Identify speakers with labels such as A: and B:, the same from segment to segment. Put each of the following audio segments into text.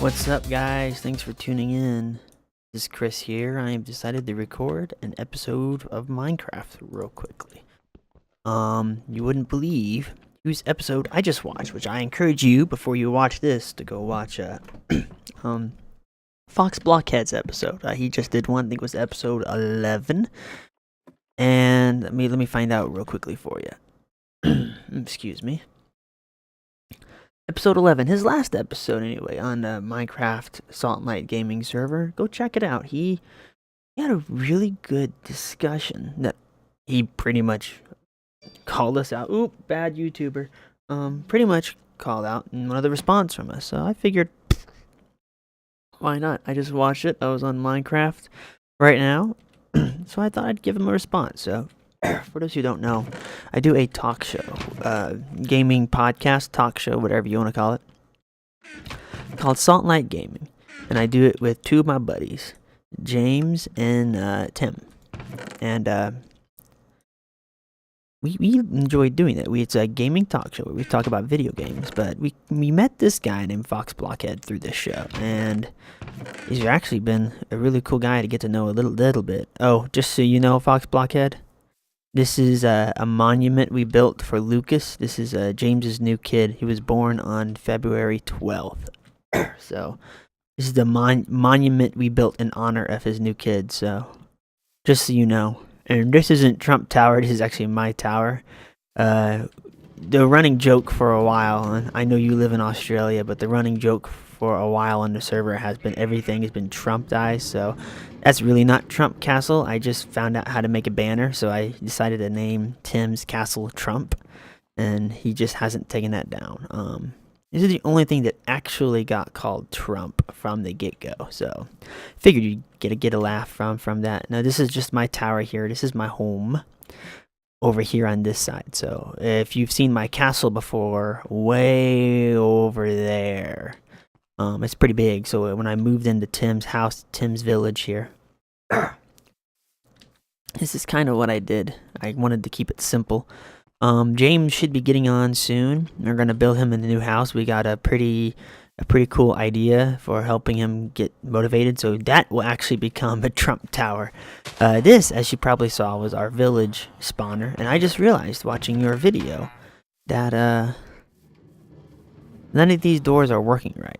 A: What's up, guys? Thanks for tuning in. This is Chris here. I have decided to record an episode of Minecraft real quickly. You wouldn't believe whose episode I just watched, which I encourage you before you watch this to go watch Fox Blockhead's episode. He just did one. I think it was episode 11. And let me find out real quickly for you. Excuse me. Episode 11, his last episode anyway, on the Minecraft Salt Night Gaming server. Go check it out. He had a really good discussion that he pretty much called us out. Oop, bad YouTuber. Pretty much called out in one of the response from us. So I figured, why not? I just watched it. I was on Minecraft right now. So I thought I'd give him a response. So for those who don't know, I do a talk show, gaming podcast, talk show, whatever you want to call it, called Salt Night Gaming. And I do it with two of my buddies, James and Tim. And we enjoy doing that. It's a gaming talk show where we talk about video games. But we met this guy named Fox Blockhead through this show. And he's actually been a really cool guy to get to know a little bit. Oh, just so you know, Fox Blockhead, this is a monument we built for Lucas. This is James's new kid. He was born on February 12th. So this is the monument we built in honor of his new kid. So just so you know. And this isn't Trump Tower. This is actually my tower. The running joke for a while, and I know you live in Australia, but the running joke for a while on the server has been everything has been Trumpized. So that's really not Trump Castle. I just found out how to make a banner, so I decided to name Tim's Castle Trump, and he just hasn't taken that down. This is the only thing that actually got called Trump from the get-go, so figured you'd get a laugh from that. Now this is just my tower here. This is my home over here on this side. So if you've seen my castle before, way over there, it's pretty big. So when I moved into Tim's house, Tim's village here, this is kind of what I did. I wanted to keep it simple. James should be getting on soon. We're gonna build him in the new house. We got a pretty cool idea for helping him get motivated. So that will actually become a Trump Tower. This, as you probably saw, was our village spawner, and I just realized watching your video that none of these doors are working right.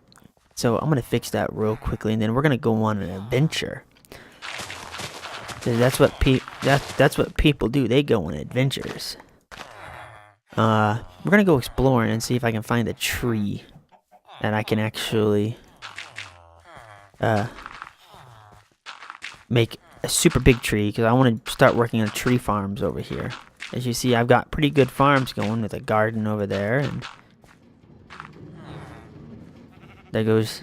A: So I'm gonna fix that real quickly, and then we're gonna go on an adventure. That's what people do. They go on adventures. We're gonna go exploring and see if I can find a tree that I can actually make a super big tree, because I want to start working on tree farms over here. As you see, I've got pretty good farms going with a garden over there, and there goes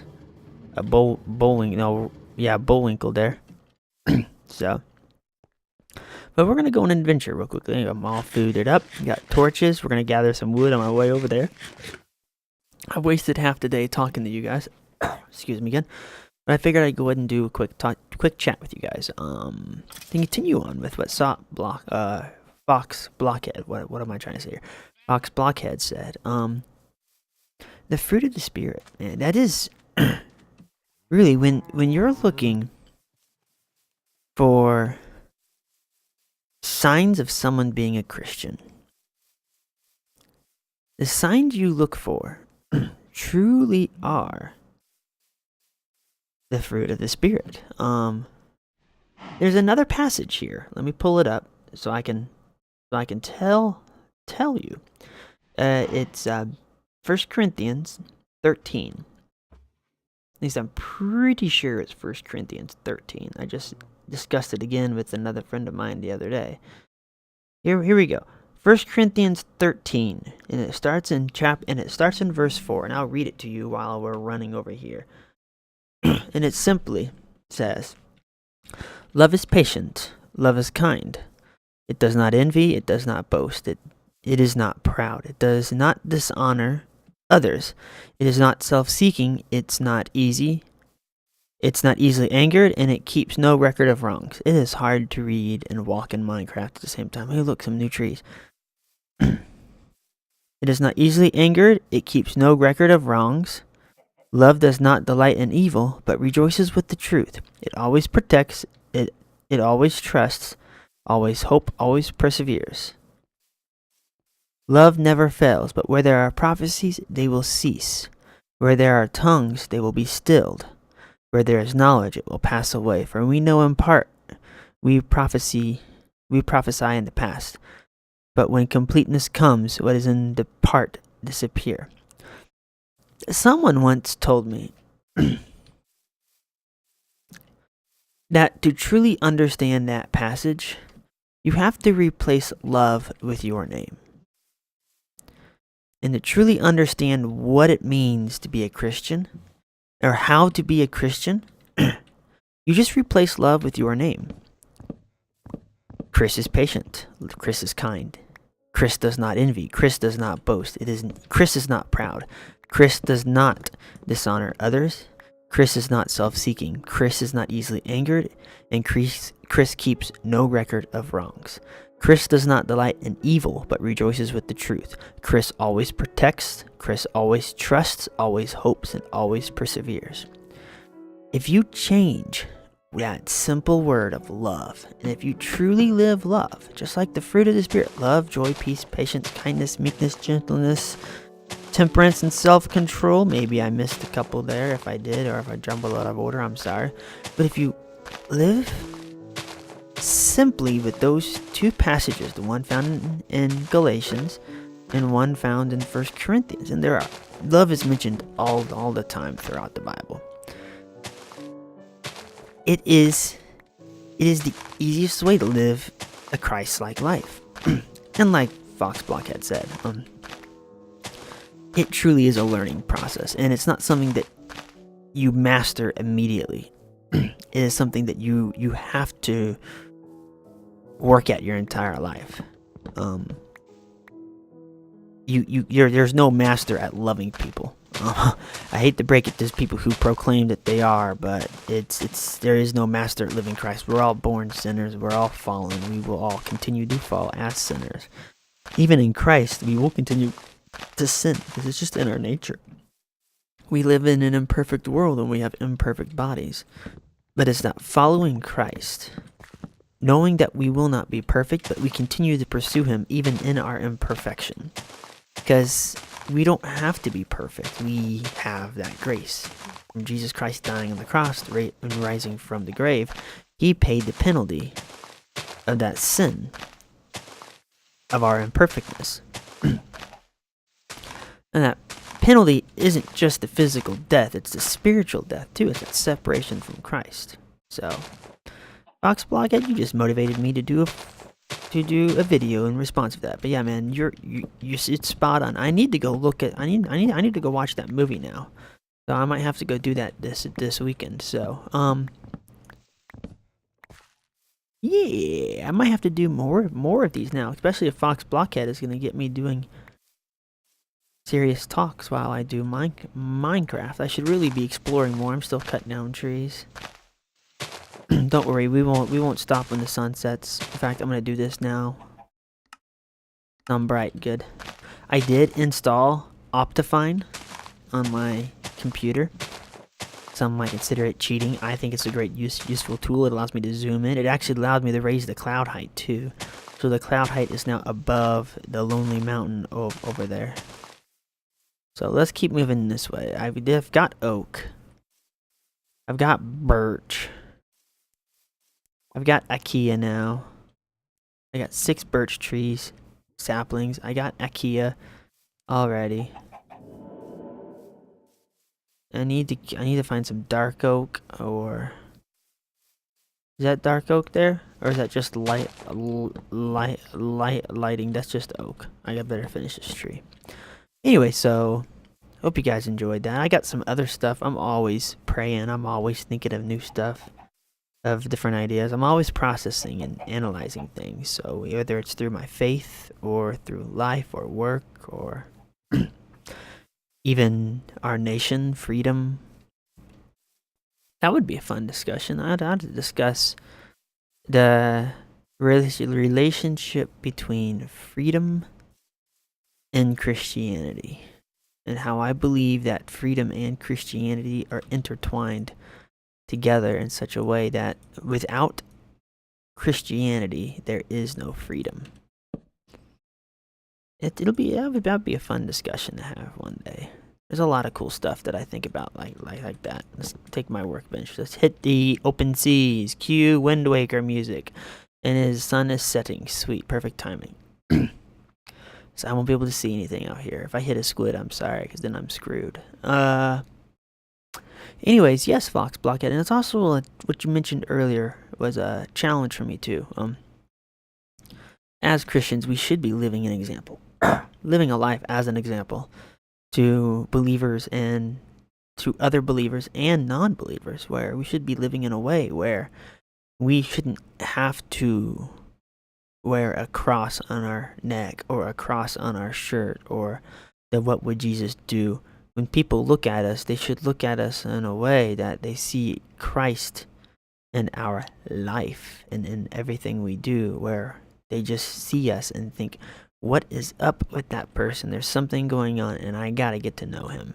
A: a Bullwinkle there. So. But we're going to go on an adventure real quickly. I'm all fooded up. Got torches. We're going to gather some wood on my way over there. I've wasted half the day talking to you guys. Excuse me again. But I figured I'd go ahead and do a quick chat with you guys. To continue on with what Fox Blockhead. What am I trying to say here? Fox Blockhead said. The fruit of the spirit. Man, that is really when you're looking for signs of someone being a Christian. The signs you look for truly are the fruit of the Spirit. There's another passage here. Let me pull it up so I can tell you. It's 1 Corinthians 13. At least I'm pretty sure it's 1 Corinthians 13. I just discussed it again with another friend of mine the other day. Here we go. 1 Corinthians 13, and it starts in verse 4, and I'll read it to you while we're running over here. And it simply says, "Love is patient, love is kind. It does not envy, it does not boast, it is not proud, it does not dishonor others. It is not self-seeking, it's not easily angered, and it keeps no record of wrongs." It is hard to read and walk in Minecraft at the same time. Hey, look, some new trees. It is not easily angered, it keeps no record of wrongs. Love does not delight in evil, but rejoices with the truth. It always protects, it always trusts, always hope, always perseveres. Love never fails, but where there are prophecies, they will cease. Where there are tongues, they will be stilled. Where there is knowledge, it will pass away. For we know in part, we prophesy in the past. But when completeness comes, what is in the part disappear. Someone once told me that to truly understand that passage, you have to replace love with your name. And to truly understand what it means to be a Christian, or how to be a Christian, you just replace love with your name. Chris is patient. Chris is kind. Chris does not envy. Chris does not boast. Chris is not proud. Chris does not dishonor others. Chris is not self-seeking. Chris is not easily angered. And Chris keeps no record of wrongs. Chris does not delight in evil, but rejoices with the truth. Chris always protects. Chris always trusts, always hopes, and always perseveres. If you change that simple word of love, and if you truly live love, just like the fruit of the Spirit, love, joy, peace, patience, kindness, meekness, gentleness, temperance, and self-control. Maybe I missed a couple there. If I did, or if I jumbled out of order, I'm sorry. But if you live simply with those two passages, the one found in Galatians and one found in 1 Corinthians, and love is mentioned all the time throughout the Bible. It is the easiest way to live a Christ-like life. And like Fox Blockhead said, it truly is a learning process, and it's not something that you master immediately. It is something that you have to work at your entire life. There's no master at loving people. I hate to break it to people who proclaim that they are, but there is no master at living Christ. We're all born sinners. We're all fallen. We will all continue to fall as sinners. Even in Christ, we will continue to sin because it's just in our nature. We live in an imperfect world and we have imperfect bodies. But it's not following Christ, knowing that we will not be perfect, but we continue to pursue Him even in our imperfection. Because we don't have to be perfect. We have that grace. From Jesus Christ dying on the cross and rising from the grave, He paid the penalty of that sin, of our imperfectness. And that penalty isn't just the physical death, it's the spiritual death too. It's that separation from Christ. So, Fox Blockhead, you just motivated me to do a video in response to that. But yeah, man, it's spot on. I need to go I need to go watch that movie now. So I might have to go do that this weekend. So, yeah, I might have to do more of these now, especially if Fox Blockhead is gonna get me doing serious talks while I do Minecraft. I should really be exploring more. I'm still cutting down trees. Don't worry, we won't stop when the sun sets. In fact, I'm gonna do this now. I'm bright, good. I did install Optifine on my computer. Some might consider it cheating. I think it's a great useful tool. It allows me to zoom in. It actually allowed me to raise the cloud height too. So the cloud height is now above the lonely mountain over there. So let's keep moving this way. I've got oak. I've got birch. I've got Acacia now. I got 6 birch trees, saplings. I got Acacia already. I need to find some dark oak, or is that dark oak there, or is that just lighting? That's just oak. I got better finish this tree. Anyway, so hope you guys enjoyed that. I got some other stuff. I'm always praying. I'm always thinking of new stuff, of different ideas. I'm always processing and analyzing things. So whether it's through my faith or through life or work or even our nation, freedom, that would be a fun discussion. I'd discuss the relationship between freedom and Christianity. and how I believe that freedom and Christianity are intertwined together in such a way that without Christianity, there is no freedom. That'd be a fun discussion to have one day. There's a lot of cool stuff that I think about like that. Let's take my workbench. Let's hit the open seas. Cue Wind Waker music, and his sun is setting. Sweet, perfect timing. So I won't be able to see anything out here. If I hit a squid, I'm sorry, because then I'm screwed. Anyways, yes, Fox Blockhead, and it's also what you mentioned earlier was a challenge for me too. As Christians, we should be living an example, living a life as an example to believers and to other believers and non-believers, where we should be living in a way where we shouldn't have to wear a cross on our neck or a cross on our shirt or the what would Jesus do. When people look at us, they should look at us in a way that they see Christ in our life and in everything we do, where they just see us and think, what is up with that person? There's something going on and I gotta get to know him.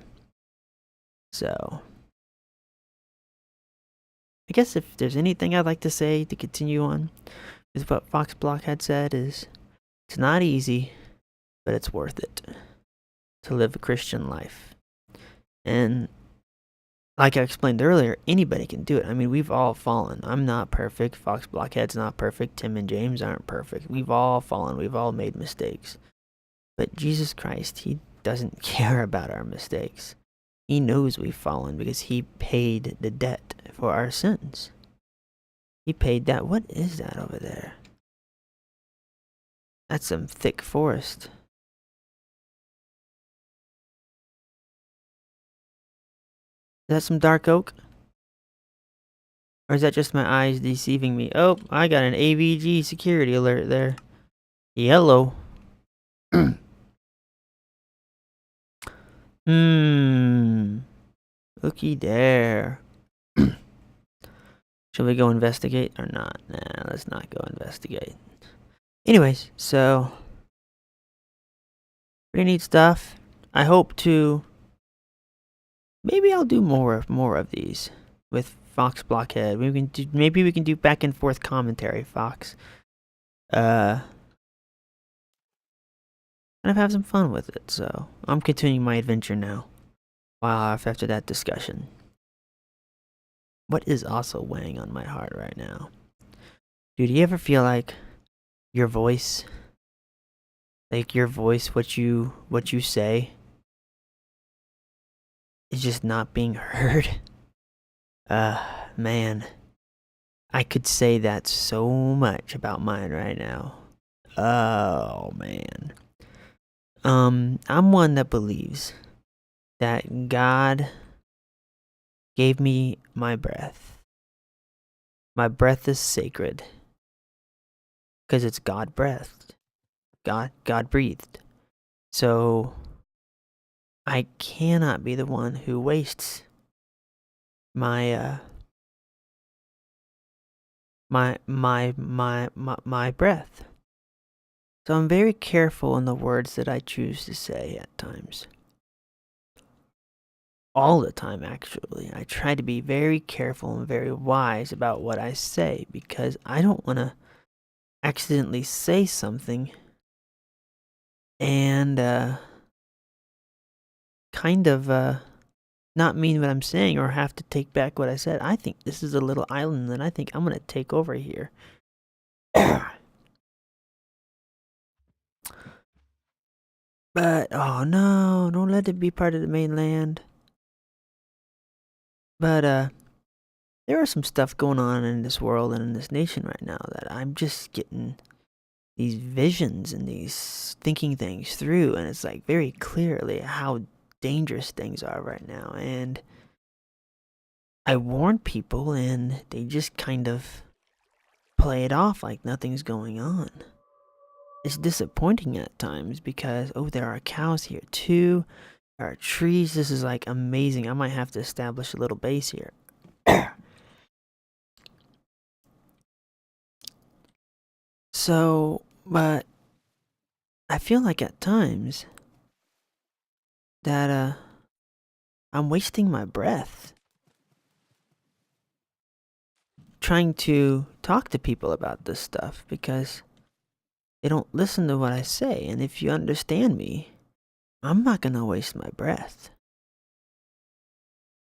A: So, I guess if there's anything I'd like to say to continue on, is what Fox Blockhead said is, it's not easy, but it's worth it to live a Christian life. And like I explained earlier, anybody can do it. I mean, we've all fallen. I'm not perfect. Fox Blockhead's not perfect. Tim and James aren't perfect. We've all fallen. We've all made mistakes. But Jesus Christ, he doesn't care about our mistakes. He knows we've fallen because he paid the debt for our sins. He paid that. What is that over there? That's some thick forest. Is that some dark oak? Or is that just my eyes deceiving me? Oh, I got an AVG security alert there. Yellow. Looky there. Should we go investigate or not? Nah, let's not go investigate. Anyways, so pretty neat stuff. I hope to. Maybe I'll do more of these with Fox Blockhead. Maybe we can do back and forth commentary, Fox. Kind of have some fun with it. So I'm continuing my adventure now. Wow, after that discussion. What is also weighing on my heart right now? Dude, do you ever feel like your voice, what you say, is just not being heard? Man, I could say that so much about mine right now. Oh man. I'm one that believes that God gave me my breath. My breath is sacred because it's God breathed. God breathed. So I cannot be the one who wastes my my breath. So I'm very careful in the words that I choose to say at times. All the time, actually. I try to be very careful and very wise about what I say because I don't want to accidentally say something and kind of not mean what I'm saying or have to take back what I said. I think this is a little island and I think I'm going to take over here. But, oh no, don't let it be part of the mainland. But, there are some stuff going on in this world and in this nation right now that I'm just getting these visions and these thinking things through. And it's like very clearly how dangerous things are right now. And I warn people and they just kind of play it off like nothing's going on. It's disappointing at times because, oh, there are cows here too. There are trees. This is like amazing. I might have to establish a little base here. So, but I feel like at times that I'm wasting my breath trying to talk to people about this stuff because they don't listen to what I say. And if you understand me, I'm not gonna waste my breath.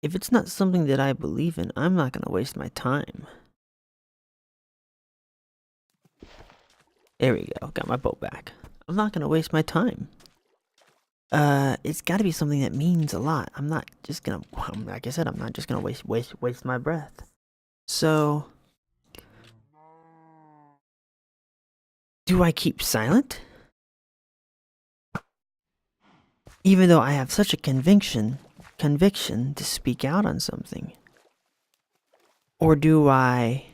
A: If it's not something that I believe in, I'm not gonna waste my time. There we go, got my boat back. I'm not gonna waste my time. It's gotta be something that means a lot. I'm not just gonna, like I said, I'm not just gonna waste my breath. So, do I keep silent? Even though I have such a conviction to speak out on something? Or do I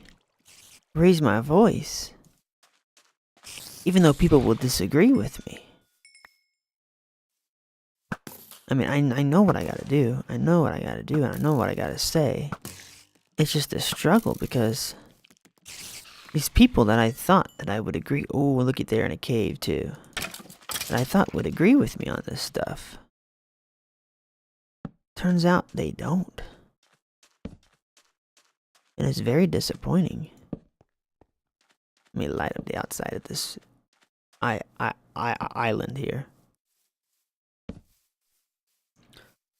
A: raise my voice, even though people will disagree with me? I mean, I know what I gotta do. I know what I gotta do, and I know what I gotta say. It's just a struggle because these people that I thought that I would agree, oh, look at they're in a cave too, that I thought would agree with me on this stuff. Turns out they don't. And it's very disappointing. Let me light up the outside of this island here.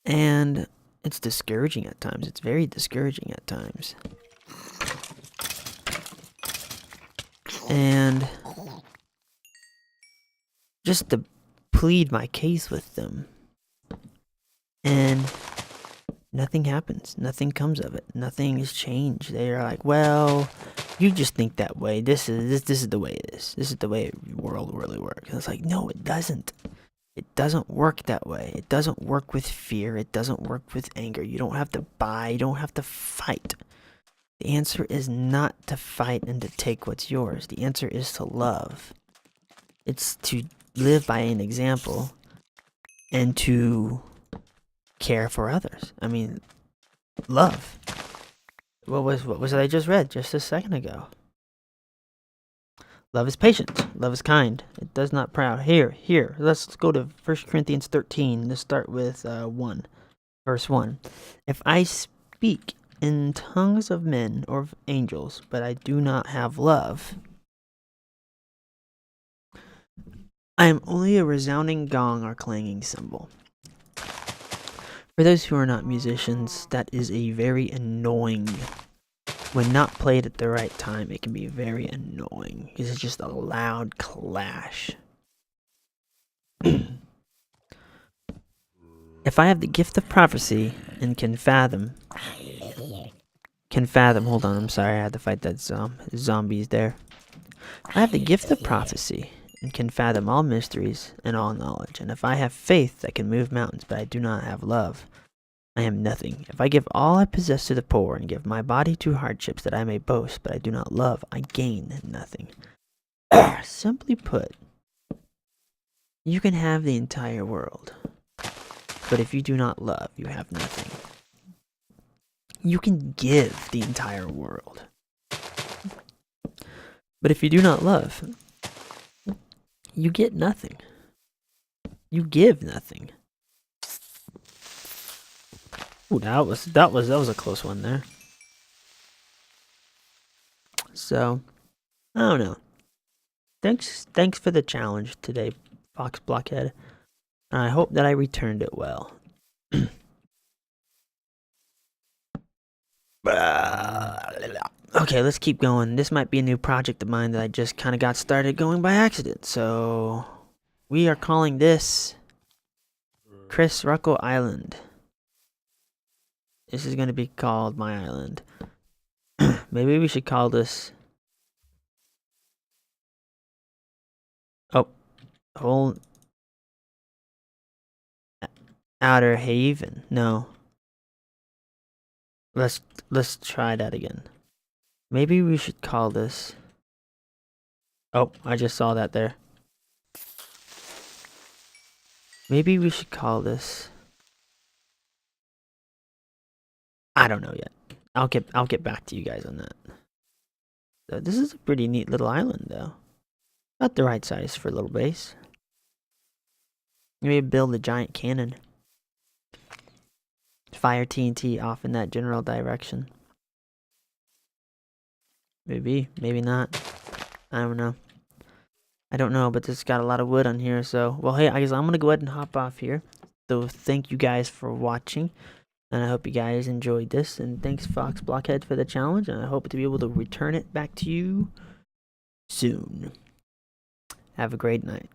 A: And it's discouraging at times. It's very discouraging at times. And just to plead my case with them. And nothing happens. Nothing comes of it. Nothing is changed. They're like, well, you just think that way. This is the way it is. This is the way the world really works. And it's like, no, it doesn't. It doesn't work that way. It doesn't work with fear. It doesn't work with anger. You don't have to buy. You don't have to fight. The answer is not to fight and to take what's yours. The answer is to love. It's to live by an example and to care for others. I mean, love. What was it I just read just a second ago? Love is patient. Love is kind. It does not proud. Here. Let's go to 1 Corinthians 13. Let's start with 1. Verse 1. If I speak in tongues of men or of angels, but I do not have love, I am only a resounding gong or clanging cymbal. For those who are not musicians, that is a very annoying. When not played at the right time, it can be very annoying. It's just a loud clash. If I have the gift of prophecy and can fathom, hold on, I'm sorry, I had to fight that zombies there. I have the gift of prophecy and can fathom all mysteries and all knowledge. And if I have faith that can move mountains, but I do not have love, I am nothing. If I give all I possess to the poor and give my body to hardships that I may boast, but I do not love, I gain nothing. Simply put, you can have the entire world, but if you do not love, you have nothing. You can give the entire world, but if you do not love, you get nothing. You give nothing. Ooh, that was a close one there. So, I don't know. Thanks for the challenge today, Fox Blockhead. And I hope that I returned it well. Okay, let's keep going. This might be a new project of mine that I just kind of got started going by accident. So, we are calling this Chris Ruckel Island. This is going to be called my island. Maybe we should call this... Oh, whole... Outer Haven. No. Let's try that again. Maybe we should call this... Oh, I just saw that there. Maybe we should call this... I don't know yet. I'll get back to you guys on that. So this is a pretty neat little island, though. About the right size for a little base. Maybe build a giant cannon. fire TNT off in that general direction. Maybe, maybe not. I don't know. I don't know, but this got a lot of wood on here, so... Well, hey, I guess I'm gonna go ahead and hop off here. So thank you guys for watching, and I hope you guys enjoyed this. And thanks, Fox Blockhead, for the challenge, and I hope to be able to return it back to you soon. Have a great night.